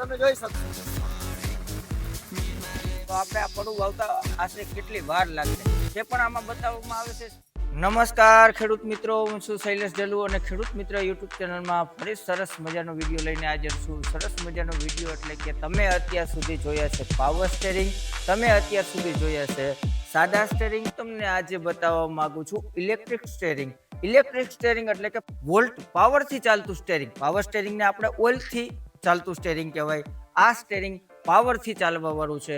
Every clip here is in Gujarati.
તમે જોઈ શકશો. તો આપણે આ પડું વાવતા આશરે કેટલી વાર લાગશે તે પણ આમાં બતાવવામાં આવે છે. નમસ્કાર ખેડૂત મિત્રો, હું છું શૈલેષ ડેલુ અને ખેડૂત મિત્ર યુટ્યુબ ચેનલમાં ફરી સરસ મજાનો વિડીયો લઈને હાજર છું. સરસ મજાનો વિડીયો એટલે કે તમે અત્યાર સુધી જોયા છે પાવર સ્ટેરિંગ, તમે અત્યાર સુધી જોયા છે સાદા સ્ટેરિંગ. તમને આજે બતાવવા માંગુ છું ઇલેક્ટ્રિક સ્ટેરિંગ. ઇલેક્ટ્રિક સ્ટેરિંગ એટલે કે વોલ્ટ પાવરથી ચાલતું સ્ટેરિંગ. પાવર સ્ટેરિંગને આપણે ઓઇલથી ચાલતું સ્ટેરિંગ કહેવાય. આ સ્ટેરિંગ પાવરથી ચાલવા વાળું છે.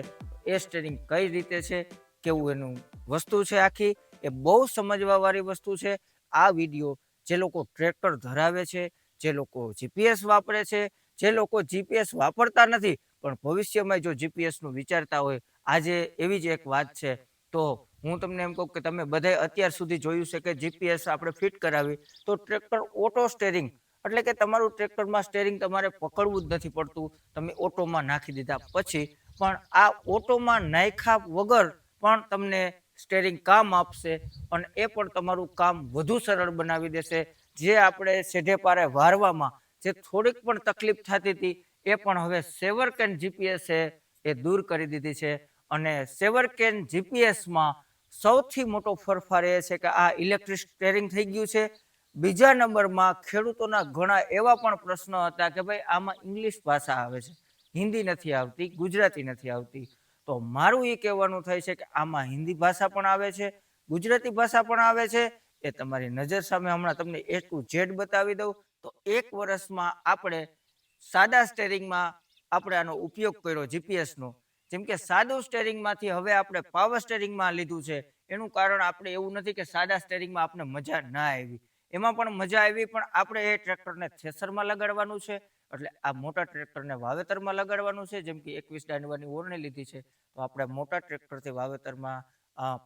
એ સ્ટેરિંગ કઈ રીતે છે, કેવું એનું વસ્તુ છે આખી, એ બહુ સમજવા વાળી વસ્તુ છે. આ વિડીયો જે લોકો ટ્રેક્ટર ધરાવે છે, જે લોકો જીપીએસ વાપરે છે, જે લોકો જીપીએસ વાપરતા નથી પણ ભવિષ્યમાં જો જીપીએસનું વિચારતા હોય, આજે એવી જ એક વાત છે. તો હું તમને એમ કહું કે તમે બધાય અત્યાર સુધી જોયું છે કે જીપીએસ આપણે ફિટ કરાવી તો ટ્રેક્ટર ઓટો સ્ટેરિંગ એટલે કે તમારું ટ્રેક્ટરમાં સ્ટેરિંગ તમારે પકડવું જ નથી પડતું, તમે ઓટોમાં નાખી દીધા પછી પણ આ ઓટોમાં નાખ્યા વગર પણ તમને સ્ટેરિંગ કામ આપશે અને એ પણ તમારું કામ વધુ સરળ બનાવી દેશે. જે આપણે સેઢે પારે વારવામાં જે થોડીક પણ તકલીફ થતી હતી એ પણ હવે સેવરકેન જીપીએસ એ દૂર કરી દીધી છે. અને સેવરકેન જીપીએસમાં સૌથી મોટો ફેરફાર એ છે કે આ ઇલેક્ટ્રિક સ્ટેરિંગ થઈ ગયું છે. બીજા નંબરમાં ખેડૂતોના ઘણા એવા પણ પ્રશ્નો હતા કે ભાઈ આમાં ઇંગ્લિશ ભાષા આવે છે, હિન્દી નથી આવતી, ગુજરાતી નથી આવતી. તો મારું એ કહેવાનું થાય છે કે આમાં હિન્દી ભાષા પણ આવે છે, ગુજરાતી ભાષા પણ આવે છે. એ તમારી નજર સામે હમણાં તમને A to Z બતાવી દઉં. તો એક વર્ષમાં આપણે સાદા સ્ટેરિંગમાં આપણે આનો ઉપયોગ કર્યો જીપીએસનો. જેમ કે સાદું સ્ટેરિંગમાંથી હવે આપણે પાવર સ્ટેરિંગમાં લીધું છે. એનું કારણ આપણે એવું નથી કે સાદા સ્ટેરિંગમાં આપણે મજા ના આવી, એમાં પણ મજા આવી, પણ આપણે એ ટ્રેક્ટરને થ્રેસરમાં લગાડવાનું છે. એટલે આ મોટા ટ્રેક્ટરને વાવેતરમાં લગાડવાનું છે. જેમ કે 21 દાંડવાની ઓરણી લીધી છે તો આપણે મોટા ટ્રેક્ટરથી વાવેતરમાં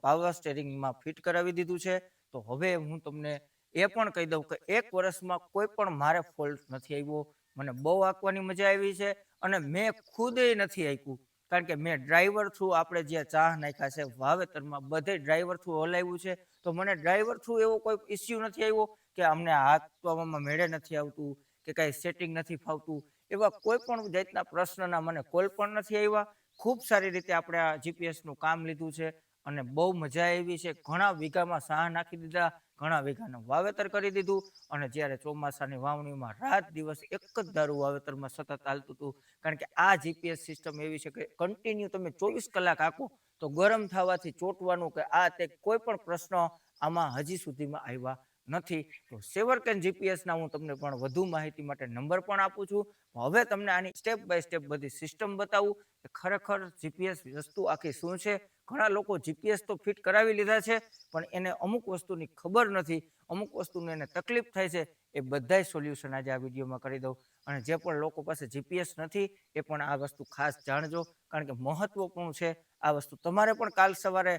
પાવર સ્ટેરિંગમાં ફિટ કરાવી દીધું છે. તો હવે હું તમને એ પણ કહી દઉં કે એક વર્ષમાં કોઈ પણ મારે ફોલ્ટ નથી આવ્યો. મને બહુ આંકવાની મજા આવી છે અને મેં ખુદે નથી આંક્યું, કારણ કે મેં ડ્રાઈવર થ્રુ આપણે જે ચાહ નાખ્યા છે વાવેતરમાં બધે ડ્રાઈવર થ્રુ હલાવ્યું છે. તો મને ડ્રાઈવર થ્રુ એવો કોઈ ઇસ્યુ નથી આવ્યો કે અમને હાથ પાવામાં મેળે નથી આવતું કે કાંઈ સેટિંગ નથી ફાવતું, એવા કોઈ પણ જાતના પ્રશ્નના મને કોલ પણ નથી આવ્યા. ખૂબ સારી રીતે આપણે આ જીપીએસનું કામ લીધું છે અને બહુ મજા આવી છે. ઘણા વીઘામાં સાહ નાખી દીધા, ઘણા વીઘાનું વાવેતર કરી દીધું. અને જ્યારે ચોમાસાની વાવણીમાં રાત દિવસ એક જ ધારું વાવેતરમાં સતત ચાલતું હતું, કારણ કે આ જીપીએસ સિસ્ટમ એવી છે કે કન્ટિન્યુ તમે 24 કલાક આંકો તો ગરમ થવાથી ચોંટવાનું કે આ તે કોઈ પણ પ્રશ્ન આમાં હજી સુધીમાં આવ્યા નથી. તો સેવરકેન જીપીએસના હું તમને પણ વધુ માહિતી માટે નંબર પણ આપું છું. હવે તમને આની સ્ટેપ બાય સ્ટેપ બધી સિસ્ટમ બતાવું કે ખરેખર જીપીએસ વસ્તુ આખી શું છે. ઘણા લોકો જીપીએસ તો ફિટ કરાવી લીધા છે પણ એને અમુક વસ્તુની ખબર નથી, અમુક વસ્તુને એને તકલીફ થાય છે. એ બધાય સોલ્યુશન આજે આ વિડીયોમાં કરી દઉં. અને જે પણ લોકો પાસે જીપીએસ નથી એ પણ આ વસ્તુ ખાસ જાણજો, કારણ કે મહત્વપૂર્ણ છે. આ વસ્તુ તમારે પણ કાલ સવારે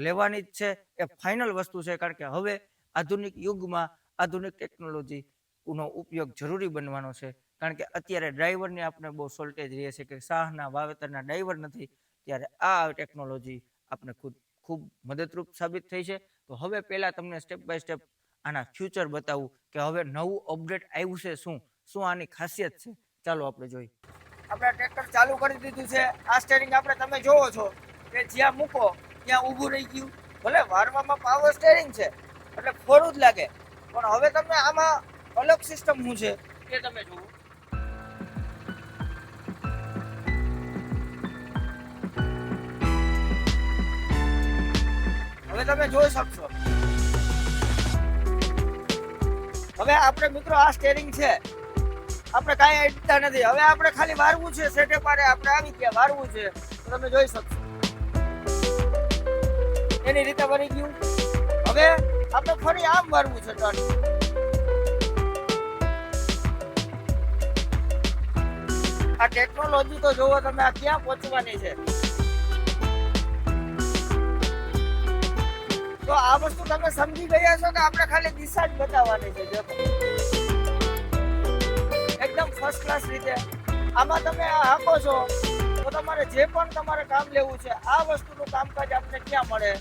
લેવાની જ છે. એ ફાઇનલ વસ્તુ છે, કારણ કે હવે આધુનિક યુગમાં આધુનિક ટેકનોલોજીનો ઉપયોગ જરૂરી બનવાનો છે. કારણ કે અત્યારે ડ્રાઈવરની આપણે બહુ શોર્ટેજ રહે છે કે શાહના વાવેતરના ડ્રાઈવર નથી, ત્યારે આ ટેકનોલોજી આપણે ખૂબ મદદરૂપ સાબિત થઈ છે. તો હવે પહેલાં તમને સ્ટેપ બાય સ્ટેપ આના ફ્યુચર બતાવું કે હવે નવું અપડેટ આવ્યું છે, શું આની ખાસિયત છે. ચાલો આપણે જોઈએ. આપણે ટ્રેક્ટર ચાલુ કરી દીધું છે. આ સ્ટેરિંગ આપણે તમે જોવો છો કે જ્યાં મૂકો ત્યાં ઊભું રહી ગયું. ભલે વારવામાં પાવર સ્ટેરિંગ છે એટલે થોડું જ લાગે, પણ હવે તમે આમાં અલગ સિસ્ટમ શું છે એ તમે જુઓ. હવે તમે જોઈ શકશો. હવે આપણે મિત્રો આ સ્ટેરિંગ છે, આપણે કાંઈ અડતા નથી. હવે આપણે ખાલી વારવું છે, સેટે પારે આપણે આવી ગયા વારવું છે તો તમે જોઈ શકશો એની રીતે વળી ગયું. હવે આપણે ફરી આમ વારવું છે. આ ટેકનોલોજી તો જોવો તમે, આ ક્યાં પહોંચવાની છે. તો આ વસ્તુ તમે સમજી ગયા છો કે આપણે ખાલી દિશા જ બતાવવાની છે. એકદમ ફર્સ્ટ ક્લાસ રીતે આમાં તમે હાંકો છો તો તમારે જે પણ તમારે કામ લેવું છે આ વસ્તુનું કામકાજ આપણે ક્યાં મળે,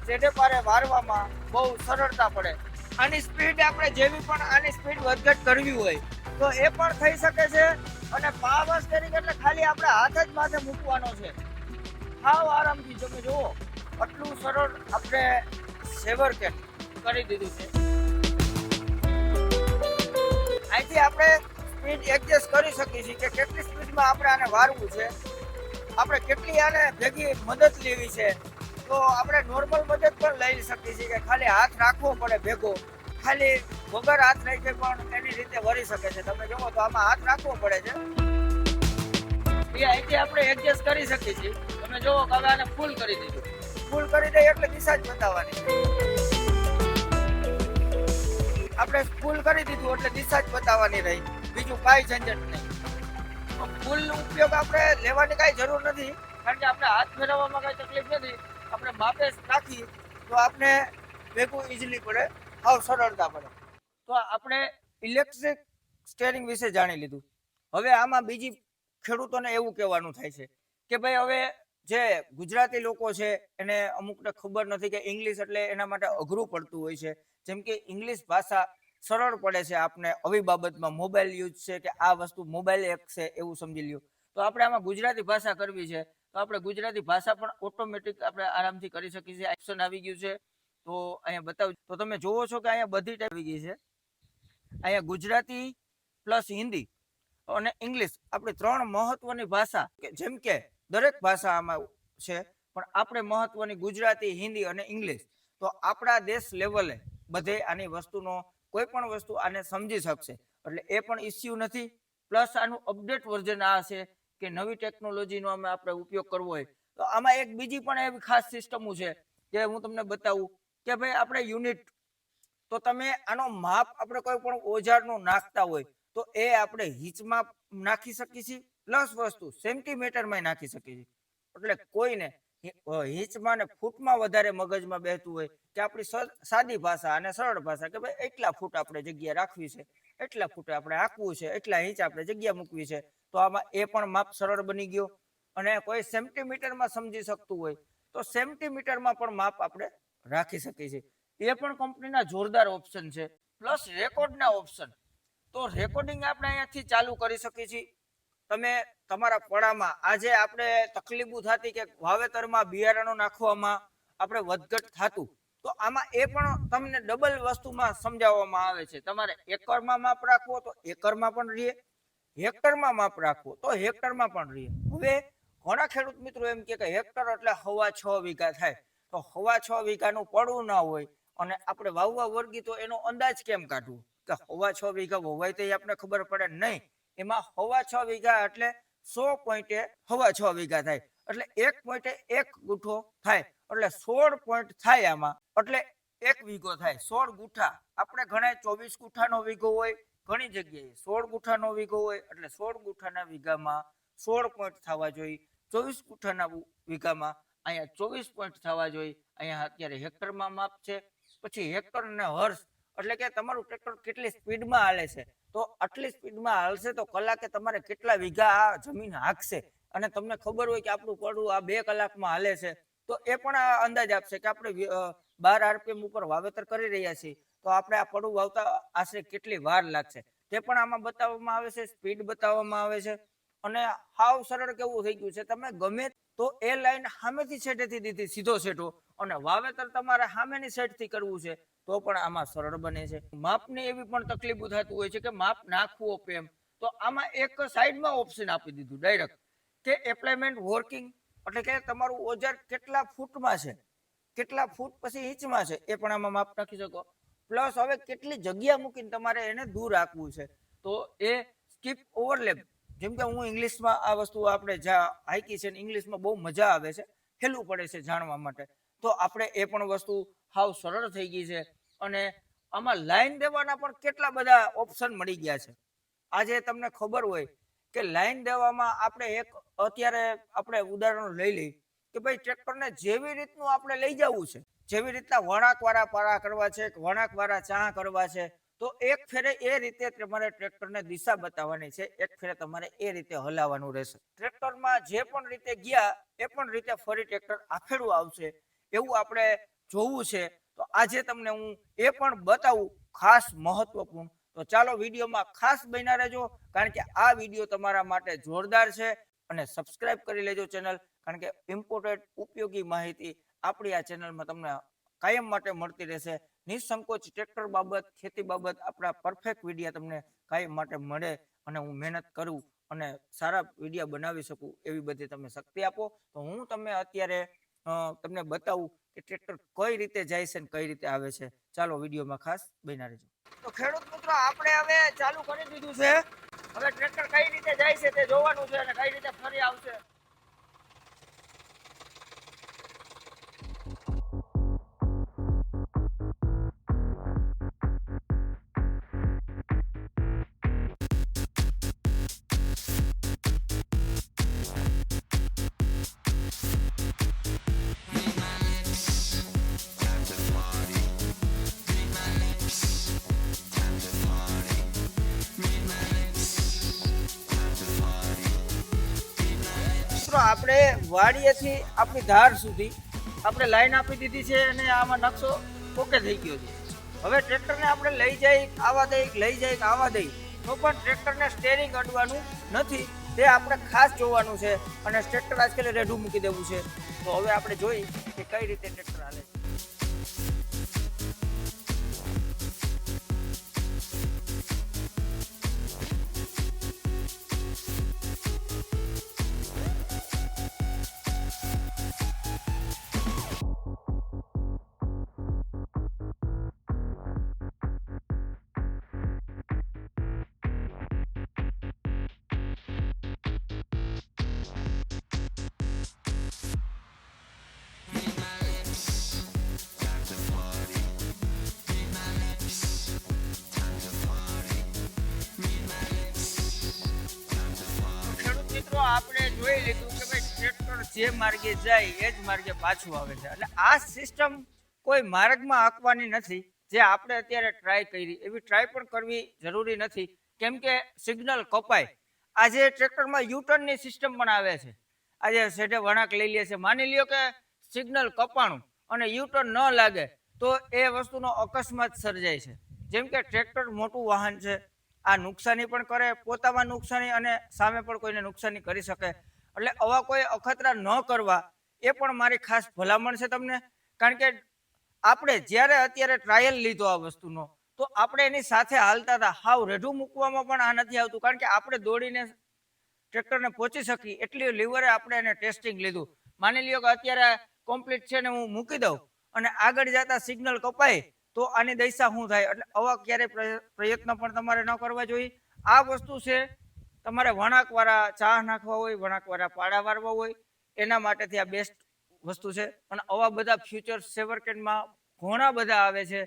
જેને પારે વારવામાં બહુ સરળતા પડે. આની સ્પીડ આપણે જેવી પણ આની સ્પીડ વધઘટ કરવી હોય તો એ પણ થઈ શકે છે. અને પાવર સ્ટેરિંગ એટલે ખાલી આપણે હાથ જ માથે મૂકવાનો છે. હાવ આરામથી તમે જુઓ આટલું સરળ આપણે સેવર કેટ કરી દીધું છે. અહીંથી આપણે સ્પીડ એડજસ્ટ કરી શકીએ છીએ કે કેટલી સ્પીડમાં આપણે આને વારવું છે, આપણે કેટલી આને ભેગી મદદ લેવી છે. તો આપણે નોર્મલ મદદ પણ લઈ શકીએ છીએ કે ખાલી હાથ રાખવો પડે ભેગો, ખાલી વગર હાથ રાખે પણ એની રીતે વરી શકે છે. તમે જુઓ તો આમાં હાથ રાખવો પડે છે. એ અહીંથી આપણે એડજસ્ટ કરી શકીએ છીએ. તમે જુઓ કે હવે આને ફૂલ કરી દીધું. ફૂલ કરી દઈએ એટલે દિશા જ બતાવવાની. આપણે ફૂલ કરી દીધું એટલે દિશા જ બતાવવાની રહી, બીજું કાંઈ ઝંઝટ નહીં. ફૂલનો ઉપયોગ આપણે લેવાની કાંઈ જરૂર નથી, કારણ કે આપણે હાથ ફેરવવામાં કાંઈ તકલીફ નથી. આપણે માપે રાખી તો આપણે ભેગું ઇઝીલી પડે, હાવ સરળતા પડે. તો આપણે ઇલેક્ટ્રિક સ્ટેરિંગ વિશે જાણી લીધું. હવે આમાં બીજી ખેડૂતોને એવું કહેવાનું થાય છે કે ભાઈ હવે જે ગુજરાતી લોકો છે એને અમુકને ખબર નથી કે ઇંગ્લિશ એટલે એના માટે અઘરું પડતું હોય છે. જેમ કે ઇંગ્લિશ ભાષા સરળ પડે છે આપને આવી બાબતમાં, મોબાઈલ યુઝ છે કે આ વસ્તુ મોબાઈલ એપ છે એવું સમજી લ્યો. તો આપણે આમાં ગુજરાતી ભાષા કરવી છે તો આપણે ગુજરાતી ભાષા પણ ઓટોમેટિક આપણે આરામથી કરી શકીએ છીએ. ઓપ્શન આવી ગયું છે તો અહીંયા બતાવું. તો તમે જોવો છો કે અહીંયા બધી ટાઈપ આવી ગઈ છે. અહીંયા ગુજરાતી પ્લસ હિન્દી અને ઇંગ્લિશ આપણી 3 મહત્વની ભાષા, જેમ કે દરેક ભાષા આમાં છે પણ આપણે મહત્વની ગુજરાતી, હિન્દી અને ઇંગ્લિશ. તો આપણા દેશ લેવલે બધે આની વસ્તુનો કોઈ પણ વસ્તુ આને સમજી શકશે એટલે એ પણ ઇસ્યુ નથી. પ્લસ આનું અપડેટ વર્ઝન આ છે કે નવી ટેકનોલોજીનો આપણે ઉપયોગ કરવો હોય તો આમાં એક બીજી પણ એવી ખાસ સિસ્ટમો છે કે હું તમને બતાવું કે ભાઈ આપણે યુનિટ, તો તમે આનો માપ આપણે કોઈ પણ ઓજારનું નાખતા હોય તો એ આપણે હિંચમાં નાખી શકીએ છીએ, પ્લસ વસ્તુ સેન્ટીમીટરમાં નાખી શકીએ છીએ. એટલે કોઈને હિંચમાં ને ફૂટમાં વધારે મગજમાં બેસતું હોય કે આપણી સાદી ભાષા અને સરળ ભાષા કે ભાઈ એટલા ફૂટ આપણે જગ્યા રાખવી છે, એટલા ફૂટે આપણે આંકવું છે, એટલા ઇંચ આપણે જગ્યા મૂકવી છે. તો આમાં એ પણ માપ સરળ બની ગયો. અને કોઈ સેન્ટીમીટરમાં સમજી શકતું હોય તો સેન્ટીમીટરમાં પણ માપ આપણે રાખી શકીએ છીએ. એ પણ કંપનીના જોરદાર ઓપ્શન છે. પ્લસ રેકોર્ડના ઓપ્શન, તો રેકોર્ડિંગ આપણે અહીંયાથી ચાલુ કરી શકીએ છીએ. તમે તમારા પડામાં આજે આપણે તકલીફો થતી કે વાવેતરમાં બિયારણો નાખવામાં આપણે વધઘટ થતું, તો આમાં એ પણ તમને ડબલ વસ્તુમાં સમજાવવામાં આવે છે. તમારે એકરમાં માપ રાખવો તો એકરમાં પણ રહીએ, હેક્ટરમાં માપ રાખવો તો હેક્ટરમાં પણ રહીએ. હવે ઘણા ખેડૂત મિત્રો એમ કે હેક્ટર એટલે 6.5 વીઘા થાય, તો 6.5 વીઘાનું પડવું ના હોય અને આપણે વાવવા વર્ગી તો એનો અંદાજ કેમ કાઢવું કે 6.5 વીઘા વવાય તો આપણે ખબર પડે નહીં. એમાં 6.5 વીઘા એટલે 100 પોઈન્ટે 6.5 વીઘા થાય એટલે 1 પોઈન્ટે 1 ગુઠ્ઠો થાય એટલે 16 પોઈન્ટ થાય આમાં, એટલે 1 વીઘો થાય. 16 ગુઠ્ઠા આપણે ઘણા 24 ગુઠ્ઠાનો વીઘો હોય, ઘણી જગ્યાએ 16 ગુઠ્ઠાનો વીઘો હોય એટલે 16 ગુઠ્ઠાના વીઘામાં 16 પોઈન્ટ થવા જોઈએ. 24 ગુઠ્ઠાના વીઘામાં અહીંયા 24 પોઈન્ટ થવા જોઈએ. અહીંયા અત્યારે હેક્ટરમાં માપ છે. પછી હેક્ટર અને હર્ષ એટલે કે તમારું ટ્રેક્ટર કેટલી સ્પીડમાં હાલે છે, તો આટલી સ્પીડમાં હાલશે તો કલાકે તમારે કેટલા વીઘા આ જમીન હાંકશે. અને તમને ખબર હોય કે આપણું પડવું આ 2 કલાકમાં હાલે છે તો એ પણ આ અંદાજ આપશે કે આપણે 12 RPM ઉપર વાવેતર કરી રહ્યા છીએ તો આપણે આ પડવું વાવતા આશરે કેટલી વાર લાગશે તે પણ આમાં બતાવવામાં આવે છે. સ્પીડ બતાવવામાં આવે છે અને હાવ સરળ કેવું થઈ ગયું છે. તમે ગમે તો એ લાઈન સામેથી સેટેથી દીધી સીધો સેટો અને વાવેતર તમારે સામેની સાઈડથી કરવું છે તો પણ આમાં સરળ બને છે. માપની એવી પણ તકલીફો થતું હોય છે કે માપ નાખવું કેમ, તો આમાં એક સાઈડમાં ઓપ્શન આપી દીધું ડાયરેક્ટ કે એપ્લાયમેન્ટ વર્કિંગ, એટલે કે તમારું ઓજાર કેટલા ફૂટમાં છે, કેટલા ફૂટ પછી ઇંચમાં છે એ પણ આમાં માપ નાખી શકો. પ્લસ હવે કેટલી જગ્યા મૂકીને તમારે એને દૂર રાખવું છે તો એ સ્કીપ ઓવરલેપ, જેમ કે હું ઇંગ્લિશમાં આ વસ્તુ આપણે જ્યાં હાઈકી છે ઇંગ્લિશમાં બહુ મજા આવે છે, હેલું પડે છે જાણવા માટે, તો આપણે એ પણ વસ્તુ હાવ સરળ થઈ ગઈ છે. અને આમાં લાઈન દેવાના પણ કેટલા બધા ઓપ્શન મળી ગયા છે. આજે તમને ખબર હોય કે લાઈન દેવામાં આપણે એક અત્યારે આપણે ઉદાહરણ લઈ લઈ કે ભાઈ ટ્રેક્ટરને જેવી રીતનું આપણે લઈ જવું છે, જેવી રીતના વળાંકવાળા પારા કરવા છે, વળાંકવાળા ચાહ કરવા છે, તો એક ફેરે એ રીતે તમારે ટ્રેક્ટરને દિશા બતાવવાની છે, એક ફેરે તમારે એ રીતે હલાવવાનું રહેશે. ટ્રેક્ટરમાં જે પણ રીતે ગયા એ પણ રીતે ફરી ટ્રેક્ટર આખેડું આવશે એવું આપણે જોવું છે. તો આજે તમને હું એ પણ બતાવું ખાસ મહત્વપૂર્ણ તો ચાલો વિડીયોમાં ખાસ બન્યા રહેજો, કારણ કે આ વિડીયો તમારા માટે જોરદાર છે. અને સબસ્ક્રાઇબ કરી લેજો ચેનલ, કારણ કે ઇમ્પોર્ટન્ટ ઉપયોગી માહિતી આપણી આ ચેનલમાં તમને કાયમ માટે મળતી રહેશે. નિસંકોચ ટ્રેક્ટર બાબત, ખેતી બાબત આપણા પરફેક્ટ વિડીયો તમને કાયમ માટે મળે, અને હું મહેનત કરું અને સારા વિડીયો બનાવી શકું એવી બધી તમે શક્તિ આપો. તો હું તમને અત્યારે તમને બતાવું કે ટ્રેક્ટર કઈ રીતે જાય છે ને કઈ રીતે આવે છે. ચાલો વિડીયોમાં ખાસ બન્યા રહેજો. તો ખેડૂત મિત્રો, આપણે હવે ચાલુ કરી દીધું છે. હવે ટ્રેક્ટર કઈ રીતે જાય છે તે જોવાનું છે અને કઈ રીતે ફરી આવશે. આપણે વાડીએથી આપણી ધાર સુધી આપણે લાઈન આપી દીધી છે અને આમાં નકશો ઓકે થઈ ગયો છે. હવે ટ્રેક્ટરને આપણે લઈ જઈ આવા દઈ, લઈ જઈ આવા દઈ, તો પણ ટ્રેક્ટરને સ્ટેરિંગ અડવાનું નથી. તે આપણે ખાસ જોવાનું છે અને ટ્રેક્ટર આજકાલ રેઢું મૂકી દેવું છે. તો હવે આપણે જોઈ કે કઈ રીતે ટ્રેક્ટર હાલે છે. આપણે જોઈ લીધું કે ભાઈ ટ્રેક્ટર જે માર્ગે જાય એ જ માર્ગે પાછું આવે છે. એટલે આ સિસ્ટમ કોઈ માર્ગમાં આંકવાની નથી. જે આપણે અત્યારે ટ્રાય કરી એવી ટ્રાય પણ કરવી જરૂરી નથી, કેમ કે સિગ્નલ કપાય. આજે ટ્રેક્ટરમાં યુટર્નની સિસ્ટમ પણ આવે છે. આજે સેઠે વળાંક લઈ લે છે, માની લ્યો કે સિગ્નલ કપાણું અને યુટર્ન ન લાગે તો એ વસ્તુનો અકસ્માત સર્જાય છે. જેમ કે ટ્રેક્ટર મોટું વાહન છે, આ નુકસાની પણ કરે, પોતામાં નુકસાની અને સામે પણ કોઈને નુકસાની કરી શકે. એટલે આવા કોઈ અખતરા ન કરવા એ પણ મારી ખાસ ભલામણ છે તમને. કારણ કે આપણે જ્યારે અત્યારે ટ્રાયલ લીધો આ વસ્તુનો, તો આપણે એની સાથે હાલતા હતા. હાવ રેઢું મૂકવામાં પણ આ નથી આવતું, કારણ કે આપણે દોડીને ટ્રેક્ટરને પહોંચી શકી એટલી લીવરે આપણે એને ટેસ્ટિંગ લીધું. માની લ્યો કે અત્યારે કમ્પ્લીટ છે ને હું મૂકી દઉં અને આગળ જતા સિગ્નલ કપાય તો આની દશા શું થાય. એટલે આવા ક્યારે પ્રયત્ન પણ તમારે ન કરવા જોઈએ. આ વસ્તુ છે તમારે વળાંકવાળા ચા નાખવા હોય, વળાંકવાળા પાડા વારવા હોય, એના માટેથી આ બેસ્ટ વસ્તુ છે. અને આવા બધા ફ્યુચર સેવરકેનમાં ઘણા બધા આવે છે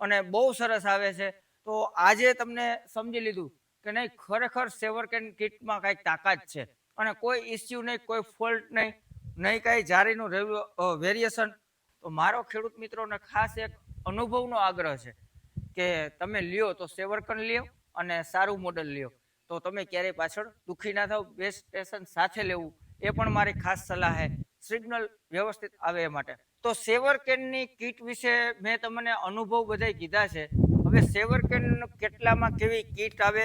અને બહુ સરસ આવે છે. તો આજે તમને સમજી લીધું કે નહીં, ખરેખર સેવરકેન કિટમાં કાંઈક તાકાત છે અને કોઈ ઇસ્યુ નહીં, કોઈ ફોલ્ટ નહીં, નહીં કાંઈ જારીનું વેરિએશન. તો મારો ખેડૂત મિત્રોને ખાસ એક અનુભવનો આગ્રહ છે કે તમે લ્યો તો સેવરકન લ્યો અને સારું મોડલ લ્યો, તો તમે ક્યારેય પાછળ દુઃખી ના થાવ. બેસ્ટ સ્ટેશન સાથે લેવું એ પણ મારી ખાસ સલાહ છે, સિગ્નલ વ્યવસ્થિત આવે એ માટે. તો સેવરકેનની કીટ વિશે મેં તમને અનુભવ બધાય કીધા છે. હવે સેવરકેન કેટલામાં કેવી કીટ આવે,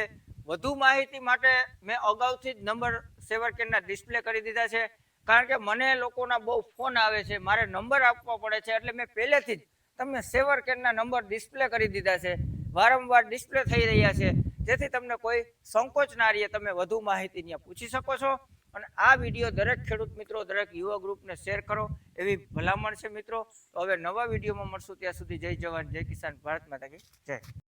વધુ માહિતી માટે મેં અગાઉથી જ નંબર સેવરકેનના ડિસ્પ્લે કરી દીધા છે. કારણ કે મને લોકોના બહુ ફોન આવે છે, મારે નંબર આપવા પડે છે, એટલે મેં પહેલેથી જ તમને સેવરકેનના નંબર ડિસ્પ્લે કરી દીધા છે. વારંવાર ડિસ્પ્લે થઈ રહ્યા છે, જેથી તમને કોઈ સંકોચ ના રહે, તમે વધુ માહિતી ત્યાં પૂછી શકો છો. અને આ વિડીયો દરેક ખેડૂત મિત્રો, દરેક યુવા ગ્રુપને શેર કરો એવી ભલામણ છે મિત્રો. તો હવે નવા વિડીયોમાં મળશું, ત્યાં સુધી જય જવાન જય કિસાન, ભારત માતા કી જય.